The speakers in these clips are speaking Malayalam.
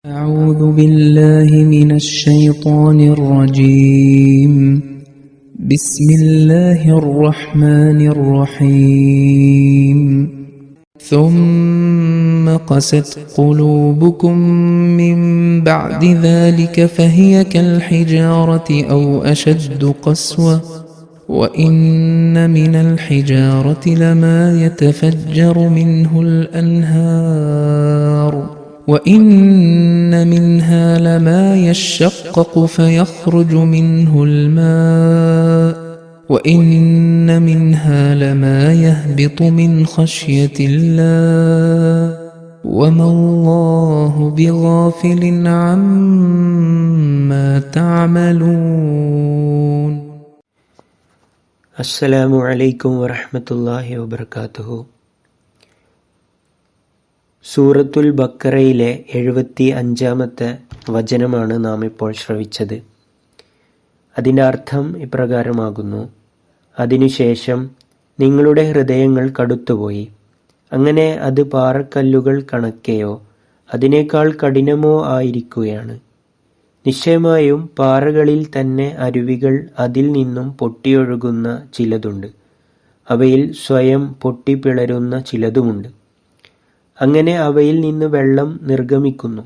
أعوذ بالله من الشيطان الرجيم. بسم الله الرحمن الرحيم. ثم قست قلوبكم من بعد ذلك فهي كالحجارة أو أشد قسوة وإن من الحجارة لما يتفجر منه الأنهار وإن منها لما يشقق فيخرج منه الماء وإن منها لما يهبط من خشية الله وما الله بغافل عما تعملون. അസ്സലാമു അലൈക്കും വറഹ്മത്തുള്ളാഹി വബറകാതുഹു. സൂറത്തുൽ ബക്കറയിലെ 75-ാമത്തെ വചനമാണ് നാം ഇപ്പോൾ ശ്രവിച്ചത്. അതിൻ്റെ അർത്ഥം ഇപ്രകാരമാകുന്നു: അതിനുശേഷം നിങ്ങളുടെ ഹൃദയങ്ങൾ കടുത്തുപോയി, അങ്ങനെ അത് പാറക്കല്ലുകൾ കണക്കെയോ അതിനേക്കാൾ കഠിനമോ ആയിരിക്കുകയാണ്. നിശ്ചയമായും പാറകളിൽ തന്നെ അരുവികൾ അതിൽ നിന്നും പൊട്ടിയൊഴുകുന്ന ചിലതുണ്ട്, അവയിൽ സ്വയം പൊട്ടിപ്പിളരുന്ന ചിലതുമുണ്ട്. അങ്ങനെ അവയിൽ നിന്ന് വെള്ളം നിർഗമിക്കുന്നു.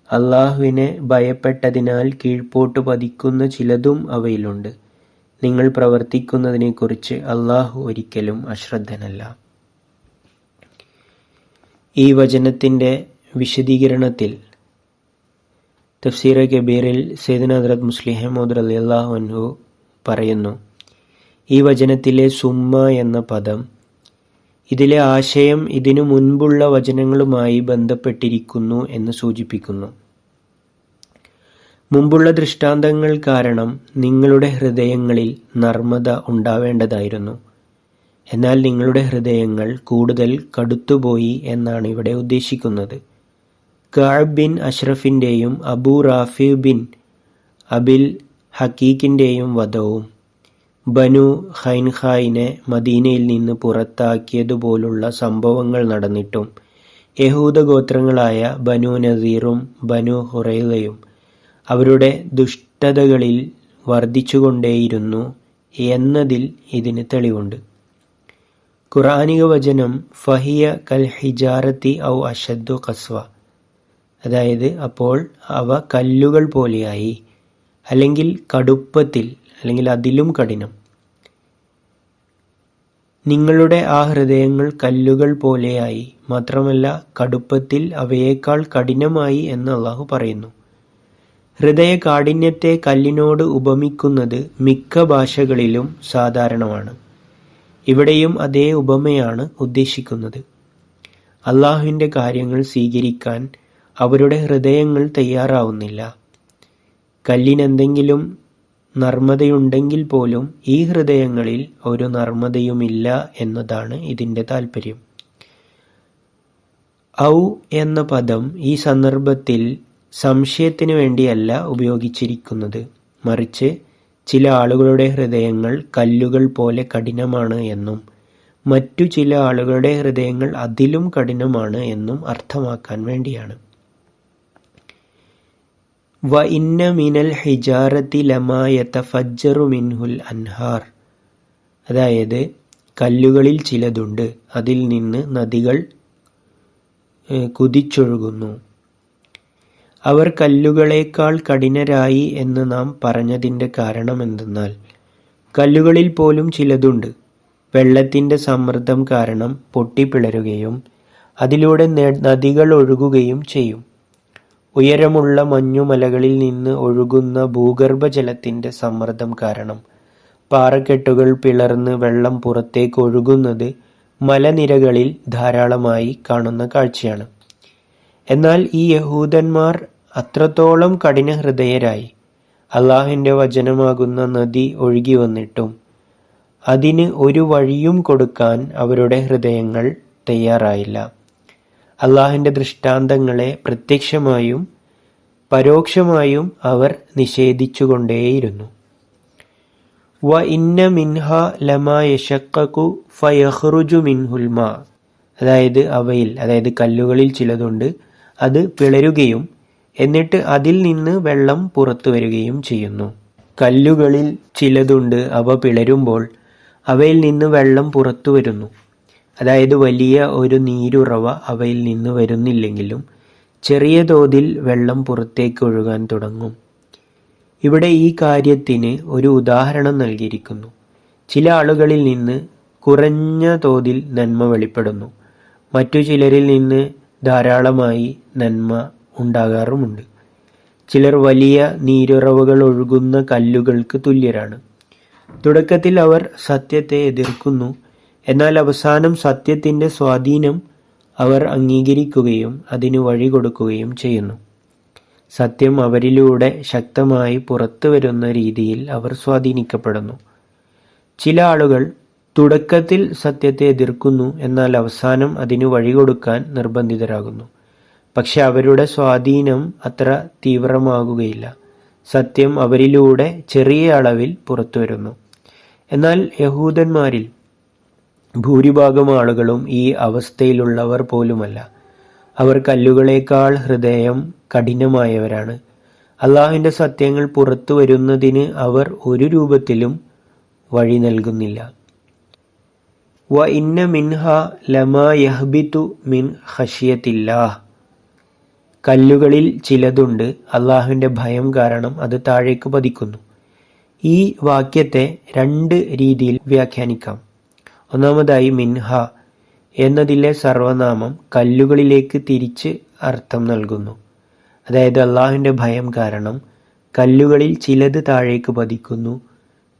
അള്ളാഹുവിനെ ഭയപ്പെട്ടതിനാൽ കീഴ്പോട്ട് പതിക്കുന്ന ചിലതും അവയിലുണ്ട്. നിങ്ങൾ പ്രവർത്തിക്കുന്നതിനെക്കുറിച്ച് അള്ളാഹു ഒരിക്കലും അശ്രദ്ധനല്ല. ഈ വചനത്തിൻ്റെ വിശദീകരണത്തിൽ തഫ്സീർ കബീറിൽ സയ്യിദുനാ ഹദ്റത്ത് മുസ്ലിം മൗഊദ് റളിയല്ലാഹു അൻഹു പറയുന്നു, ഈ വചനത്തിലെ സുമ്മ എന്ന പദം ഇതിലെ ആശയം ഇതിനു മുൻപുള്ള വചനങ്ങളുമായി ബന്ധപ്പെട്ടിരിക്കുന്നു എന്ന് സൂചിപ്പിക്കുന്നു. മുമ്പുള്ള ദൃഷ്ടാന്തങ്ങൾ കാരണം നിങ്ങളുടെ ഹൃദയങ്ങളിൽ നർമ്മത ഉണ്ടാവേണ്ടതായിരുന്നു, എന്നാൽ നിങ്ങളുടെ ഹൃദയങ്ങൾ കൂടുതൽ കടുത്തുപോയി എന്നാണ് ഇവിടെ ഉദ്ദേശിക്കുന്നത്. കഅബ് ബിൻ അഷ്റഫിൻ്റെയും അബൂ റാഫി ബിൻ അബിൽ ഹക്കീക്കിൻ്റെയും വധവും ബനു ഖൈൻഖായിനെ മദീനയിൽ നിന്ന് പുറത്താക്കിയതുപോലുള്ള സംഭവങ്ങൾ നടന്നിട്ടും യഹൂദ ഗോത്രങ്ങളായ ബനു നസീറും ബനു ഹുറൈളയും അവരുടെ ദുഷ്ടതകളിൽ വർദ്ധിച്ചുകൊണ്ടേയിരുന്നു എന്നതിൽ ഇതിന് തെളിവുണ്ട്. ഖുർആനിക വചനം ഫഹിയ കൽ ഹിജാറത്തി ഔ അഷദ്ദു ഖസ്വ, അതായത് അപ്പോൾ അവ കല്ലുകൾ പോലെയായി, അല്ലെങ്കിൽ കടുപ്പത്തിൽ, അല്ലെങ്കിൽ അതിലും കഠിനം. നിങ്ങളുടെ ആ ഹൃദയങ്ങൾ കല്ലുകൾ പോലെയായി, മാത്രമല്ല കടുപ്പത്തിൽ അവയേക്കാൾ കഠിനമായി എന്ന് അള്ളാഹു പറയുന്നു. ഹൃദയ കാഠിന്യത്തെ കല്ലിനോട് ഉപമിക്കുന്നത് മിക്ക ഭാഷകളിലും സാധാരണമാണ്. ഇവിടെയും അതേ ഉപമയാണ് ഉദ്ദേശിക്കുന്നത്. അള്ളാഹുവിൻ്റെ കാര്യങ്ങൾ സ്വീകരിക്കാൻ അവരുടെ ഹൃദയങ്ങൾ തയ്യാറാവുന്നില്ല. കല്ലിനെന്തെങ്കിലും നർമ്മതയുണ്ടെങ്കിൽ പോലും ഈ ഹൃദയങ്ങളിൽ ഒരു നർമ്മതയുമില്ല എന്നതാണ് ഇതിൻ്റെ താല്പര്യം. ഔ എന്ന പദം ഈ സന്ദർഭത്തിൽ സംശയത്തിനു വേണ്ടിയല്ല ഉപയോഗിച്ചിരിക്കുന്നത്, മറിച്ച് ചില ആളുകളുടെ ഹൃദയങ്ങൾ കല്ലുകൾ പോലെ കഠിനമാണ് എന്നും മറ്റു ചില ആളുകളുടെ ഹൃദയങ്ങൾ അതിലും കഠിനമാണ് എന്നും അർത്ഥമാക്കാൻ വേണ്ടിയാണ്. വ ഇന്ന മിനൽ ഹിജാറത്തി ലമാ യതഫജ്ജറു മിൻഹുൽ അൻഹാർ, അതായത് കല്ലുകളിൽ ചിലതുണ്ട്, അതിൽ നിന്ന് നദികൾ കുതിച്ചൊഴുകുന്നു. അവർ കല്ലുകളേക്കാൾ കഠിനരായി എന്ന് നാം പറഞ്ഞതിൻ്റെ കാരണമെന്തെന്നാൽ കല്ലുകളിൽ പോലും ചിലതുണ്ട് വെള്ളത്തിൻ്റെ സമ്മർദ്ദം കാരണം പൊട്ടിപ്പിളരുകയും അതിലൂടെ നദികൾ ഒഴുകുകയും ചെയ്യും. ഉയരമുള്ള മഞ്ഞുമലകളിൽ നിന്ന് ഒഴുകുന്ന ഭൂഗർഭജലത്തിൻ്റെ സമ്മർദ്ദം കാരണം പാറക്കെട്ടുകൾ പിളർന്ന് വെള്ളം പുറത്തേക്ക് ഒഴുകുന്നത് മലനിരകളിൽ ധാരാളമായി കാണുന്ന കാഴ്ചയാണ്. എന്നാൽ ഈ യഹൂദന്മാർ അത്രത്തോളം കഠിനഹൃദയരായി അള്ളാഹുവിൻ്റെ വചനമാകുന്ന നദി ഒഴുകി വന്നിട്ടും അതിന് ഒരു വഴിയും കൊടുക്കാൻ അവരുടെ ഹൃദയങ്ങൾ തയ്യാറായില്ല. അള്ളാഹുവിൻ്റെ ദൃഷ്ടാന്തങ്ങളെ പ്രത്യക്ഷമായും പരോക്ഷമായും അവർ നിഷേധിച്ചുകൊണ്ടേയിരുന്നു. വ ഇന്ന മിൻഹ ലമാ യശഖഖു ഫയഖ്റുജു മിൻഹുൽ മാ, അതായത് അവയിൽ, അതായത് കല്ലുകളിൽ ചിലതുണ്ട്, അത് പിളരുകയും എന്നിട്ട് അതിൽ നിന്ന് വെള്ളം പുറത്തു വരികയും ചെയ്യുന്നു. കല്ലുകളിൽ ചിലതുണ്ട്, അവ പിളരുമ്പോൾ അവയിൽ നിന്ന് വെള്ളം പുറത്തു വരുന്നു. അതായത് വലിയ ഒരു നീരുറവ അവയിൽ നിന്ന് വരുന്നില്ലെങ്കിലും ചെറിയ തോതിൽ വെള്ളം പുറത്തേക്ക് ഒഴുകാൻ തുടങ്ങും. ഇവിടെ ഈ കാര്യത്തിന് ഒരു ഉദാഹരണം നൽകിയിരിക്കുന്നു. ചില ആളുകളിൽ നിന്ന് കുറഞ്ഞ തോതിൽ നന്മ വെളിപ്പെടുന്നു, മറ്റു ചിലരിൽ നിന്ന് ധാരാളമായി നന്മ ഉണ്ടാകാറുമുണ്ട്. ചിലർ വലിയ നീരുറവകൾ ഒഴുകുന്ന കല്ലുകൾക്ക് തുല്യരാണ്. തുടക്കത്തിൽ അവർ സത്യത്തെ എതിർക്കുന്നു, എന്നാൽ അവസാനം സത്യത്തിൻ്റെ സ്വാധീനം അവർ അംഗീകരിക്കുകയും അതിന് വഴി കൊടുക്കുകയും ചെയ്യുന്നു. സത്യം അവരിലൂടെ ശക്തമായി പുറത്തു വരുന്ന രീതിയിൽ അവർ സ്വാധീനിക്കപ്പെടുന്നു. ചില ആളുകൾ തുടക്കത്തിൽ സത്യത്തെ എതിർക്കുന്നു, എന്നാൽ അവസാനം അതിന് വഴി കൊടുക്കാൻ നിർബന്ധിതരാകുന്നു. പക്ഷെ അവരുടെ സ്വാധീനം അത്ര തീവ്രമാകുകയില്ല. സത്യം അവരിലൂടെ ചെറിയ അളവിൽ പുറത്തു വരുന്നു. എന്നാൽ യഹൂദന്മാരിൽ ഭൂരിഭാഗം ആളുകളും ഈ അവസ്ഥയിലുള്ളവർ പോലുമല്ല. അവർ കല്ലുകളേക്കാൾ ഹൃദയം കഠിനമായവരാണ്. അള്ളാഹുവിൻ്റെ സത്യങ്ങൾ പുറത്തു വരുന്നതിന് അവർ ഒരു രൂപത്തിലും വഴി നൽകുന്നില്ല. വ ഇന്ന മിൻഹ ലമാ യഹ്ബിതു മിൻ ഖശിയത്തില്ലാഹ്. കല്ലുകളിൽ ചിലതുണ്ട്, അള്ളാഹുവിൻ്റെ ഭയം കാരണം അത് താഴേക്ക് പതിക്കുന്നു. ഈ വാക്യത്തെ രണ്ട് രീതിയിൽ വ്യാഖ്യാനിക്കാം. ഒന്നാമതായി, മിൻഹ എന്നതിലെ സർവനാമം കല്ലുകളിലേക്ക് തിരിച്ച് അർത്ഥം നൽകുന്നു. അതായത് അള്ളാഹുവിൻ്റെ ഭയം കാരണം കല്ലുകളിൽ ചിലത് താഴേക്ക് പതിക്കുന്നു.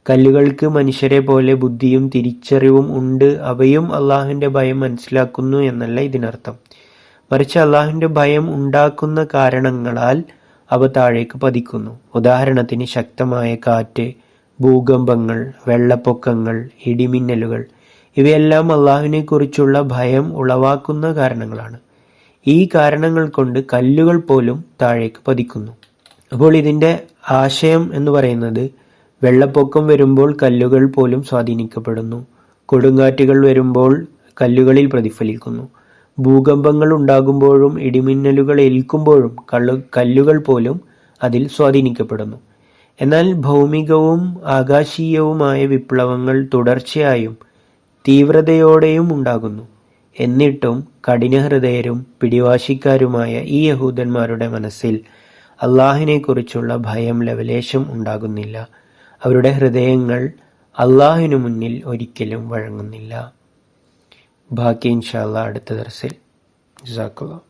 കല്ലുകൾക്ക് മനുഷ്യരെ പോലെ ബുദ്ധിയും തിരിച്ചറിവും ഉണ്ട്, അവയും അള്ളാഹുവിൻ്റെ ഭയം മനസ്സിലാക്കുന്നു എന്നല്ല ഇതിനർത്ഥം. മറിച്ച് അള്ളാഹുവിൻ്റെ ഭയം ഉണ്ടാക്കുന്ന കാരണങ്ങളാൽ അവ താഴേക്ക് പതിക്കുന്നു. ഉദാഹരണത്തിന് ശക്തമായ കാറ്റ്, ഭൂകമ്പങ്ങൾ, വെള്ളപ്പൊക്കങ്ങൾ, ഇടിമിന്നലുകൾ, ഇവയെല്ലാം അള്ളാഹുവിനെ കുറിച്ചുള്ള ഭയം ഉളവാക്കുന്ന കാരണങ്ങളാണ്. ഈ കാരണങ്ങൾ കൊണ്ട് കല്ലുകൾ പോലും താഴേക്ക് പതിക്കുന്നു. അപ്പോൾ ഇതിൻ്റെ ആശയം എന്ന് പറയുന്നത്, വെള്ളപ്പൊക്കം വരുമ്പോൾ കല്ലുകൾ പോലും സ്വാധീനിക്കപ്പെടുന്നു. കൊടുങ്കാറ്റുകൾ വരുമ്പോൾ കല്ലുകളിൽ പ്രതിഫലിക്കുന്നു. ഭൂകമ്പങ്ങൾ ഉണ്ടാകുമ്പോഴും ഇടിമിന്നലുകൾ ഏൽക്കുമ്പോഴും കല്ലുകൾ പോലും അതിൽ സ്വാധീനിക്കപ്പെടുന്നു. എന്നാൽ ഭൗമികവും ആകാശീയവുമായ വിപ്ലവങ്ങൾ തുടർച്ചയായും തീവ്രതയോടെയും ഉണ്ടാകുന്നു. എന്നിട്ടും കഠിനഹൃദയരും പിടിവാശിക്കാരുമായ ഈ യഹൂദന്മാരുടെ മനസ്സിൽ അള്ളാഹുവിനെക്കുറിച്ചുള്ള ഭയം ലവലേശം ഉണ്ടാകുന്നില്ല. അവരുടെ ഹൃദയങ്ങൾ അള്ളാഹുവിനു മുന്നിൽ ഒരിക്കലും വഴങ്ങുന്നില്ല. ബാക്കി ഇൻഷാ അല്ലാഹ് അടുത്ത ദർസിൽ. ജസാക്കല്ലാഹ്.